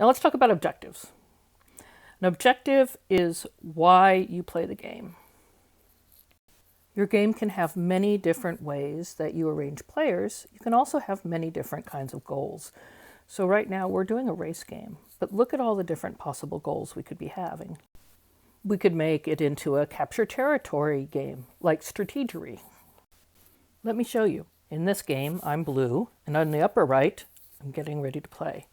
Now let's talk about objectives. An objective is why you play the game. Your game can have many different ways that you arrange players. You can also have many different kinds of goals. So right now we're doing a race game, but look at all the different possible goals we could be having. We could make it into a capture territory game, like Strategery. Let me show you. In this game, I'm blue, and on the upper right, I'm getting ready to play.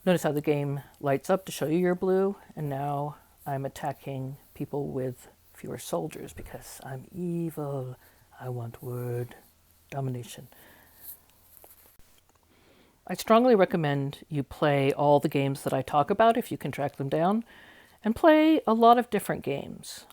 Notice how the game lights up to show you you're blue, and now I'm attacking people with fewer soldiers because I'm evil. I want world domination. I strongly recommend you play all the games that I talk about if you can track them down, and play a lot of different games.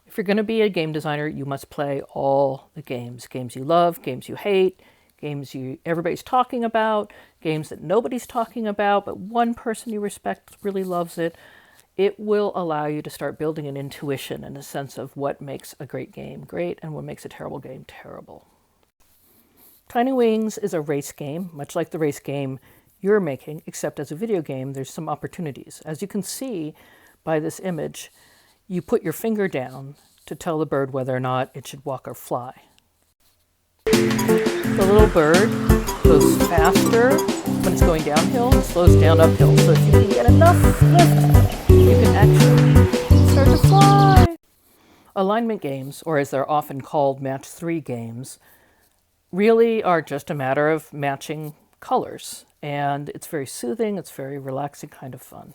If you're going to be a game designer, you must play all the games. Games you love, games you hate, games everybody's talking about, games that nobody's talking about, but one person you respect really loves it. It will allow you to start building an intuition and a sense of what makes a great game great and what makes a terrible game terrible. Tiny Wings is a race game, much like the race game you're making, except as a video game, there's some opportunities. As you can see by this image, you put your finger down to tell the bird whether or not it should walk or fly. The little bird goes faster when it's going downhill and slows down uphill. So if you can get enough lift, you can actually start to fly. Alignment games, or as they're often called, match 3 games, really are just a matter of matching colors. And it's very soothing, it's very relaxing kind of fun.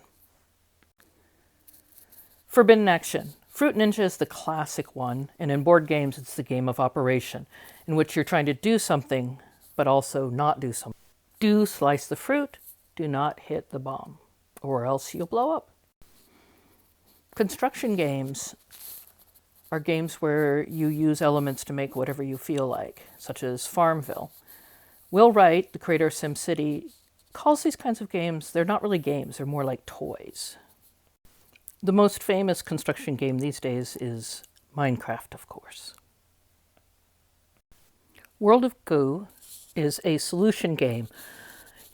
Forbidden action. Fruit Ninja is the classic one, and in board games it's the game of operation, in which you're trying to do something, but also not do something. Do slice the fruit, do not hit the bomb, or else you'll blow up. Construction games are games where you use elements to make whatever you feel like, such as Farmville. Will Wright, the creator of SimCity, calls these kinds of games, they're not really games, they're more like toys. The most famous construction game these days is Minecraft, of course. World of Goo is a solution game.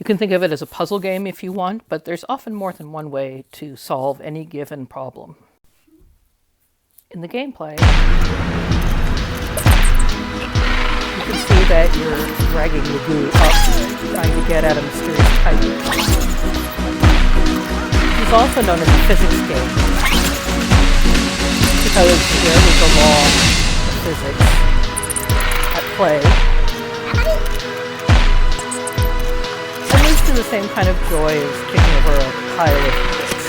You can think of it as a puzzle game if you want, but there's often more than one way to solve any given problem. In the gameplay, you can see that you're dragging the goo up, trying to get at a mysterious pipe. It's also known as a physics game, because there is a law of physics at play. It leads to the same kind of joy as kicking over a pile of bricks.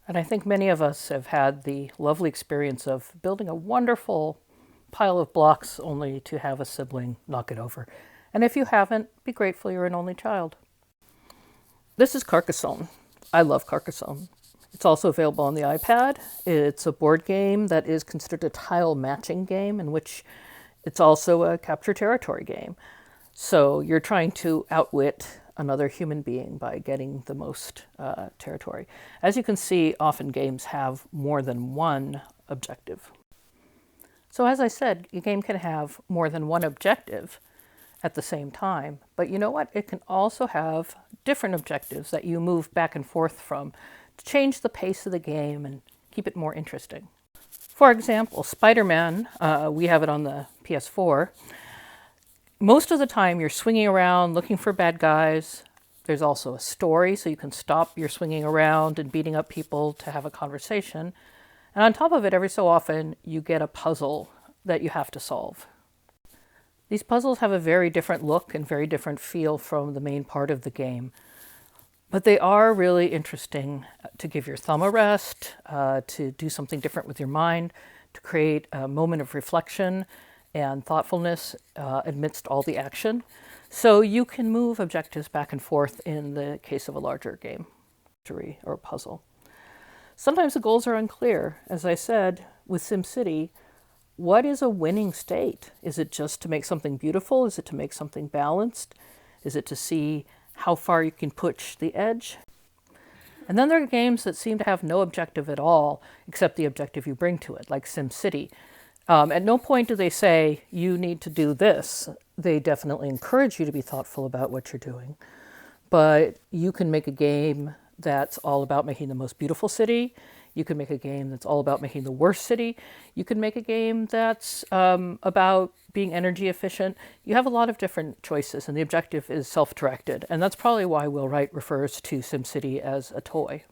And I think many of us have had the lovely experience of building a wonderful pile of blocks only to have a sibling knock it over. And if you haven't, be grateful you're an only child. This is Carcassonne. I love Carcassonne. It's also available on the iPad. It's a board game that is considered a tile matching game, in which it's also a capture territory game. So you're trying to outwit another human being by getting the most territory. As you can see, often games have more than one objective. So as I said, a game can have more than one objective at the same time. But you know what? It can also have different objectives that you move back and forth from to change the pace of the game and keep it more interesting. For example, Spider-Man, we have it on the PS4. Most of the time you're swinging around looking for bad guys. There's also a story, so you can stop your swinging around and beating up people to have a conversation. And on top of it, every so often, you get a puzzle that you have to solve. These puzzles have a very different look and very different feel from the main part of the game. But they are really interesting to give your thumb a rest, to do something different with your mind, to create a moment of reflection and thoughtfulness amidst all the action. So you can move objectives back and forth in the case of a larger game or puzzle. Sometimes the goals are unclear. As I said, with SimCity, what is a winning state? Is it just to make something beautiful? Is it to make something balanced? Is it to see how far you can push the edge? And then there are games that seem to have no objective at all, except the objective you bring to it, like SimCity. At no point do they say, you need to do this. they definitely encourage you to be thoughtful about what you're doing. But you can make a game that's all about making the most beautiful city. You can make a game that's all about making the worst city. You can make a game that's about being energy efficient. You have a lot of different choices, and the objective is self-directed. And that's probably why Will Wright refers to SimCity as a toy.